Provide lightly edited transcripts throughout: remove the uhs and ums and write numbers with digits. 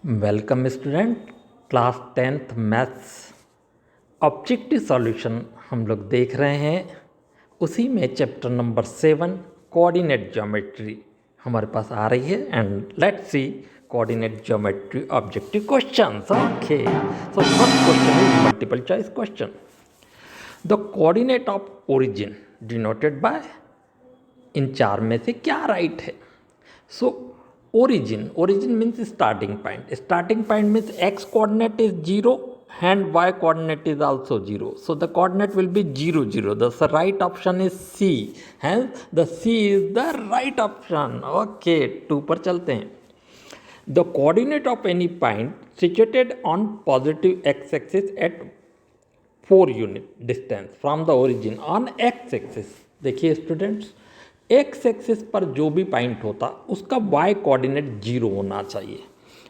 Welcome student. Class 10th maths objective solution हम लोग देख रहे हैं। उसी में चैप्टर नंबर 7 कोऑर्डिनेट ज्योमेट्री हमारे पास आ रही है and let's see coordinate geometry objective questions. Okay, so first question is multiple choice question. The coordinate of origin denoted by, इन चार में से क्या राइट है? सो origin means starting point means x coordinate is 0 and y coordinate is also 0, so the coordinate will be 0 0. The right option is C, hence the C is the right option. Okay, 2 पर चलते हैं। The coordinate of any point situated on positive x axis at 4 unit distance from the origin on x axis। देखिए students, x axis पर जो भी point होता उसका Y coordinate zero होना चाहिए,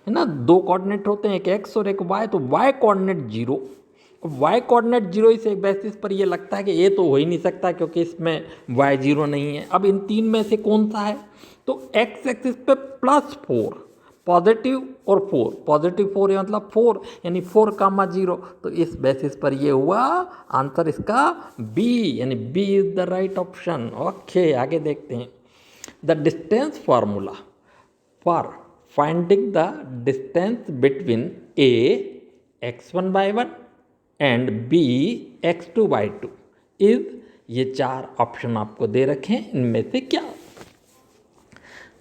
है ना। दो कोऑर्डिनेट होते हैं, एक एक्स और एक वाई, तो Y coordinate zero. Y coordinate zero इस एक बेसिस पर ये लगता है कि ये तो हो ही नहीं सकता क्योंकि इसमें वाई जीरो नहीं है। अब इन तीन में से कौन सा है? तो एक्स एक्सिस पे +4 पॉजिटिव और 4, पॉजिटिव 4 है मतलब 4 यानी 4,0, तो इस बेसिस पर ये हुआ आंसर इसका बी, यानी B is the right option. Okay, आगे देखते हैं। The distance formula for finding the distance between A x1/1 and B x2/2 is, ये चार ऑप्शन आपको दे रखे हैं, इनमें से क्या?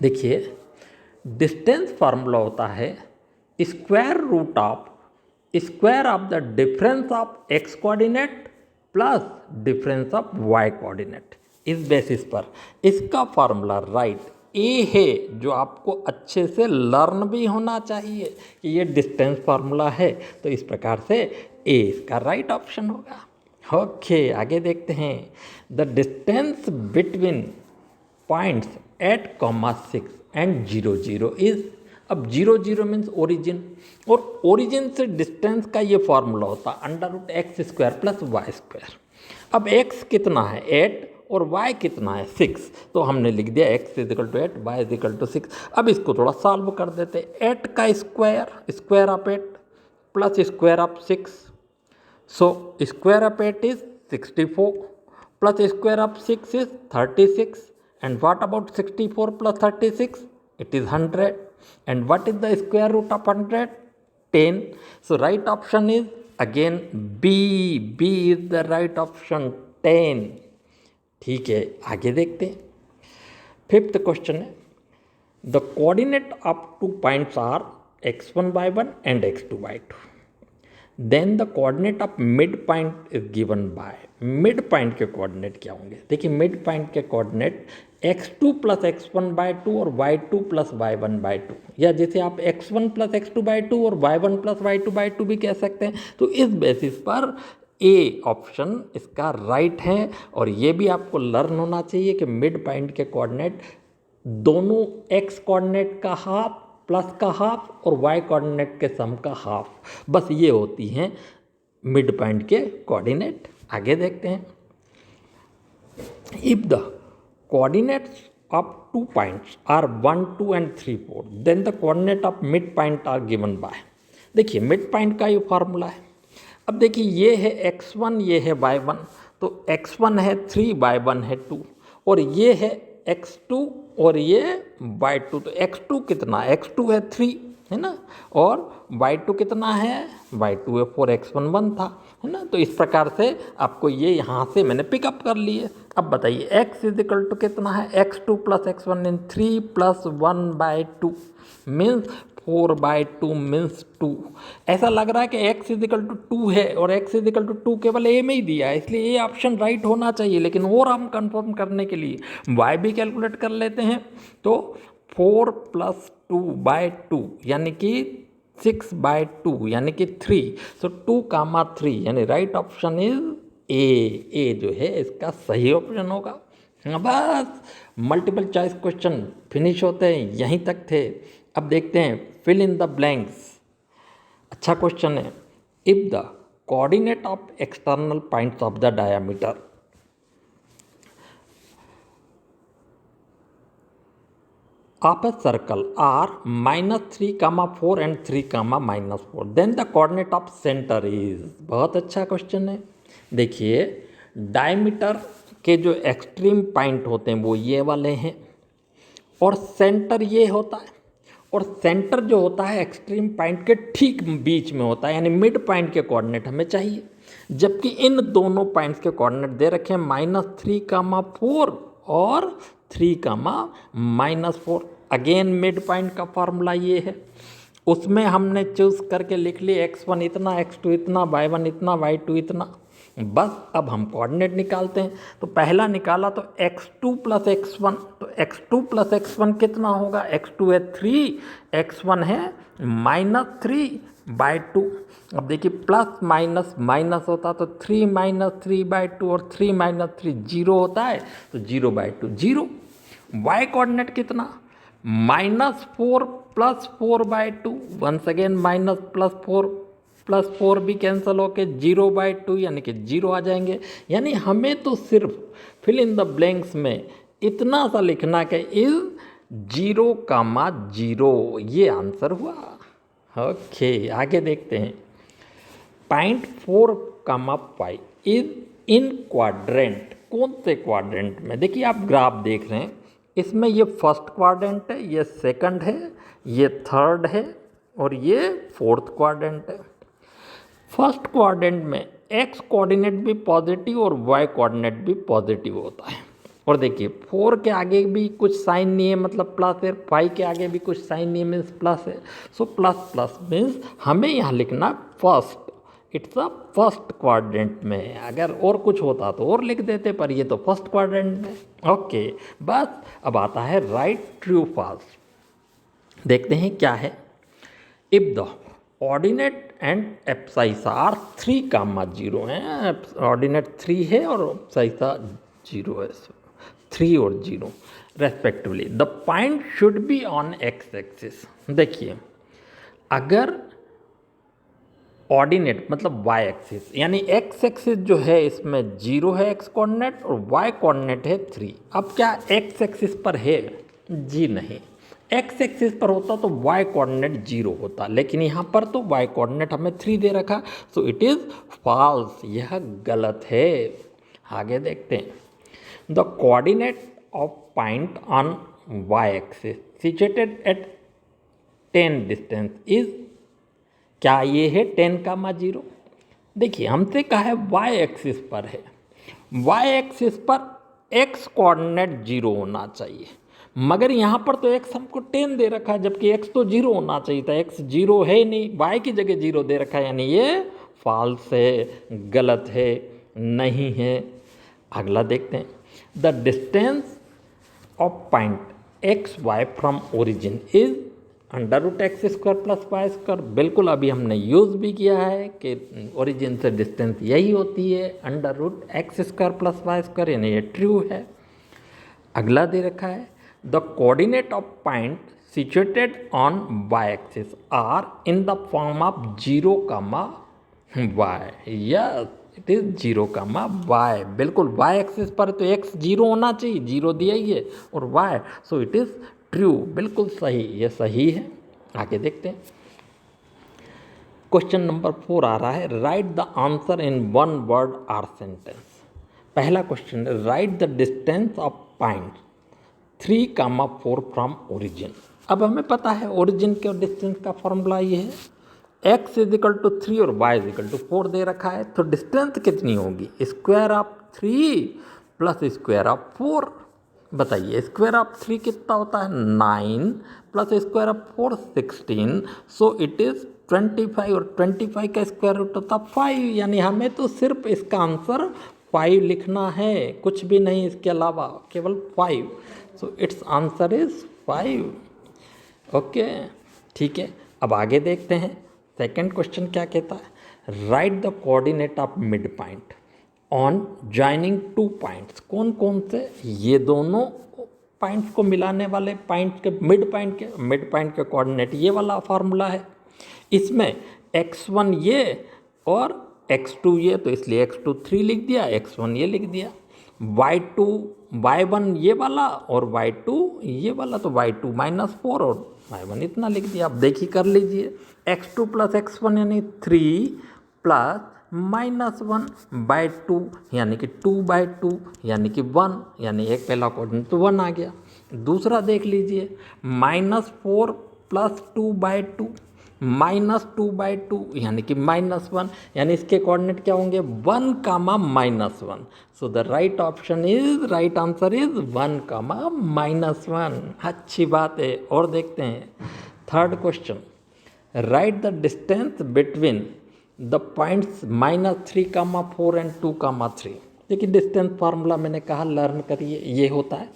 देखिए, डिस्टेंस फार्मूला होता है square of the difference of X coordinate plus difference of Y coordinate. इस बेसिस पर इसका फार्मूला राइट ए है, जो आपको अच्छे से लर्न भी होना चाहिए कि ये डिस्टेंस फार्मूला है, तो इस प्रकार से ए इसका राइट ऑप्शन होगा। ओके, आगे देखते हैं। The distance between points 8,6 and 0 0 is, अब 0 0 मीन्स ओरिजिन, और ओरिजिन से डिस्टेंस का ये फॉर्मूला होता है √x² + y²। अब x कितना है 8 और y कितना है 6, तो हमने लिख दिया x = 8 y = 6। अब इसको थोड़ा सॉल्व कर देते। 8 का square of 8 plus square of 6, so square of 8 is 64 plus square of 6 is 36, and what about 64 plus 36? It is 100. And what is the square root of 100? 10. So right option is again B. B is the right option, 10. ठीक है, आगे देखते हैं। Fifth question है, the coordinate of 2 points are x1/1 and x2/2, then the coordinate of mid point is given by. Mid point के coordinate क्या होंगे? देखिए, मिड पॉइंट के कोऑर्डिनेट x2 + x1/2 और y2 + y1/2, या जैसे आप x1 + x2/2 और y1 + y2/2 भी कह सकते हैं। तो इस बेसिस पर ए ऑप्शन इसका राइट है, और ये भी आपको लर्न होना चाहिए कि मिड पॉइंट के कोऑर्डिनेट दोनों x कोऑर्डिनेट का हाफ प्लस का हाफ और y कोऑर्डिनेट के सम का हाफ, बस ये होती हैं मिड पॉइंट के कोऑर्डिनेट। आगे देखते हैं। If the coordinates of 2 points are 1 2 and 3 4, then the coordinate of mid point are given by. देखिए, मिड पॉइंट का ये फार्मूला है। अब देखिए, ये है x1, ये है y1, तो x1 है 3, y1 है 2, और ये है x2 और ये y2, तो x2 कितना? x2 है 3, है ना, और y2 कितना है? y2 है 4, x1 1 था, है ना। तो इस प्रकार से आपको ये यहाँ से मैंने पिकअप कर लिए। अब बताइए x = कितना है? x2 + x1 इन 3 + 1/2 मीन्स 4/2 मीन्स 2। ऐसा लग रहा है कि x = 2 है और x = 2 केवल a में ही दिया है, इसलिए ये ऑप्शन राइट होना चाहिए। लेकिन और हम कंफर्म करने के लिए y भी कैलकुलेट कर लेते हैं, तो 4 + 2/2 यानी कि 6/2 यानी कि 3, सो 2,3 यानी राइट ऑप्शन इज ए जो है इसका सही ऑप्शन होगा। बस मल्टीपल चॉइस क्वेश्चन फिनिश होते हैं, यहीं तक थे। अब देखते हैं फिल इन द ब्लैंक्स। अच्छा क्वेश्चन है। If the coordinate of external points of the diameter of a circle are -3, 4 and 3, -4, then the coordinate of center is। बहुत अच्छा क्वेश्चन है। देखिए डायमीटर के जो एक्सट्रीम पॉइंट होते हैं वो ये वाले हैं और सेंटर ये होता है, और सेंटर जो होता है एक्सट्रीम पॉइंट के ठीक बीच में होता है, यानी मिड पॉइंट के कोऑर्डिनेट हमें चाहिए। जबकि इन दोनों पॉइंट्स के कोऑर्डिनेट दे रखे हैं -3, 4 और 3, -4। अगेन मिड पॉइंट का फॉर्मूला ये है, उसमें हमने चूज करके लिख लिया x1 इतना, x2 इतना, y1 इतना, y2 इतना। बस अब हम कोऑर्डिनेट निकालते हैं। तो पहला निकाला तो x2 + x1, तो x2 + x1 कितना होगा? x2 है 3, x1 है -3/2। अब देखिए प्लस माइनस माइनस होता तो 3 - 3/2 और 3 - 3 0 होता है, तो 0/2 0। y कोऑर्डिनेट कितना? -4 + 4/2, वंस अगेन माइनस प्लस 4 भी कैंसिल होके 0/2 यानी कि 0 आ जाएंगे। यानी हमें तो सिर्फ फिल इन द ब्लैंक्स में इतना सा लिखना कि इज 0, ये आंसर हुआ। ओके आगे देखते हैं। Point 4, 5 is in quadrant. कौन से क्वाड्रेंट में? देखिए आप ग्राफ देख रहे हैं, इसमें ये फर्स्ट क्वाड्रेंट है, ये सेकंड है, ये थर्ड है और ये फोर्थ क्वाड्रेंट है। फर्स्ट क्वाड्रेंट में एक्स कोऑर्डिनेट भी पॉजिटिव और वाई कोऑर्डिनेट भी पॉजिटिव होता है। और देखिए 4 के आगे भी कुछ साइन नहीं है, मतलब प्लस है, 5 के आगे भी कुछ साइन नहीं है, मीन्स प्लस है। सो प्लस प्लस मीन्स हमें यहाँ लिखना first, it's a first quadrant में। अगर और कुछ होता तो और लिख देते, पर ये तो फर्स्ट क्वाड्रेंट में। ओके बस अब आता है राइट ट्रू फॉल्स। देखते हैं क्या है। If the ordinate and abscissa are 3, 0 है, ऑर्डिनेट 3 है और एप्साइसा 0 है, 3 और 0 respectively. The point should be on x axis. देखिए अगर ऑर्डिनेट मतलब y एक्सिस, यानी x एक्सिस जो है इसमें 0 है x कोऑर्डिनेट और y कोऑर्डिनेट है 3। अब क्या x एक्सिस पर है? जी नहीं। x एक्सिस पर होता तो y कोऑर्डिनेट 0 होता, लेकिन यहाँ पर तो y कोऑर्डिनेट हमें 3 दे रखा, सो इट इज़ फॉल्स, यह गलत है। आगे देखते हैं। The coordinate of point on y axis situated at 10 distance is, क्या ये है 10, 0? देखिए हमसे कहा है y एक्सिस पर है, y एक्सिस पर x कोऑर्डिनेट 0 होना चाहिए, मगर यहाँ पर तो x हमको 10 दे रखा है, जबकि x तो 0 होना चाहिए था। x 0 है नहीं, y की जगह 0 दे रखा है, यानी ये फॉल्स है, गलत है, नहीं है। अगला देखते हैं। The distance of point xy from origin is √x² + y²। बिल्कुल अभी हमने यूज़ भी किया है कि ओरिजिन से डिस्टेंस यही होती है √x² + y², यानी ये ट्रू है। अगला दे रखा है the coordinate of point situated on y axis are in the form of 0, y। Yes it is 0, y। बिल्कुल y एक्सिस पर तो x 0 होना चाहिए, 0 दिया ही है, और y, so it is true, बिल्कुल सही, ये सही है। आगे देखते हैं। क्वेश्चन नंबर 4 आ रहा है, write the answer in 1 word or sentence. पहला क्वेश्चन है, write the distance of point 3, 4 from origin. अब हमें पता है ओरिजिन के डिस्टेंस का फॉर्मूला ये है, x = 3 और y = 4 दे रखा है, तो डिस्टेंस कितनी होगी? Square of 3 + square of 4। बताइए स्क्वायर ऑफ 3 कितना होता है? 9 + square of 4 16, so it is 25 और 25 का स्क्वायर रूट होता है 5, यानी हमें तो सिर्फ इसका आंसर 5 लिखना है, कुछ भी नहीं इसके अलावा, केवल 5। So it's answer is 5। Okay ठीक है, अब आगे देखते हैं। सेकेंड क्वेश्चन क्या कहता है, write the coordinate of mid point on joining 2 points. कौन कौन से? ये दोनों पॉइंट्स को मिलाने वाले पॉइंट्स के मिड पॉइंट के कोऑर्डिनेट ये वाला फार्मूला है। इसमें x1 ये और x2 ये, तो इसलिए x2 3 लिख दिया, x1 ये लिख दिया। y2 y1 ये वाला और y2 ये वाला, तो y2 -4 और y1 इतना लिख दिया। अब देखिए कर लीजिए, x2 + x1 यानी 3 प्लस -1/2 यानी कि 2/2 यानी कि 1, यानी एक पहला कोऑर्डिनेट तो 1 आ गया। दूसरा देख लीजिए, -4 + 2/2 -2/2 यानी कि -1, यानी इसके कोऑर्डिनेट क्या होंगे 1, -1। So the right option is, right answer is 1, -1। अच्छी बात है। और देखते हैं third question, right the distance between the points -3, 4 and 2, 3। देखिए डिस्टेंस फार्मूला मैंने कहा लर्न करिए, ये होता है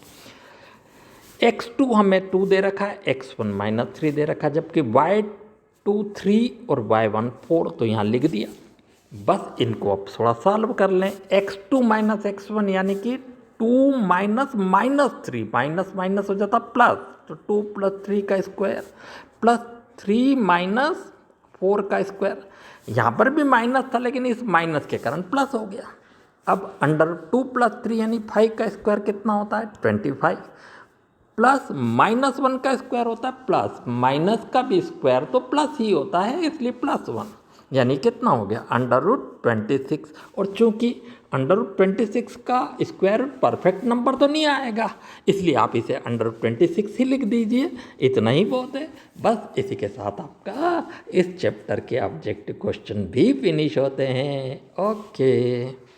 x2 हमें 2 दे रखा है, x1 -3 दे रखा है, जबकि y2 3 और y1 4, तो यहाँ लिख दिया। बस इनको अब थोड़ा सॉल्व कर लें। x2 - x1 यानी कि 2 -3, माइनस माइनस हो जाता प्लस, तो 2 + 3 का स्क्वायर प्लस 3 - 4 का स्क्वायर। यहाँ पर भी माइनस था लेकिन इस माइनस के कारण प्लस हो गया। अब √2 + 3 यानी 5 का स्क्वायर कितना होता है 25, प्लस -1 का स्क्वायर होता है प्लस, माइनस का भी स्क्वायर तो प्लस ही होता है, इसलिए +1 यानी कितना हो गया √26। और चूंकि √26 का स्क्वायर परफेक्ट नंबर तो नहीं आएगा, इसलिए आप इसे √26 ही लिख दीजिए, इतना ही बहुत है। बस इसी के साथ आपका इस चैप्टर के ऑब्जेक्टिव क्वेश्चन भी फिनिश होते हैं। ओके।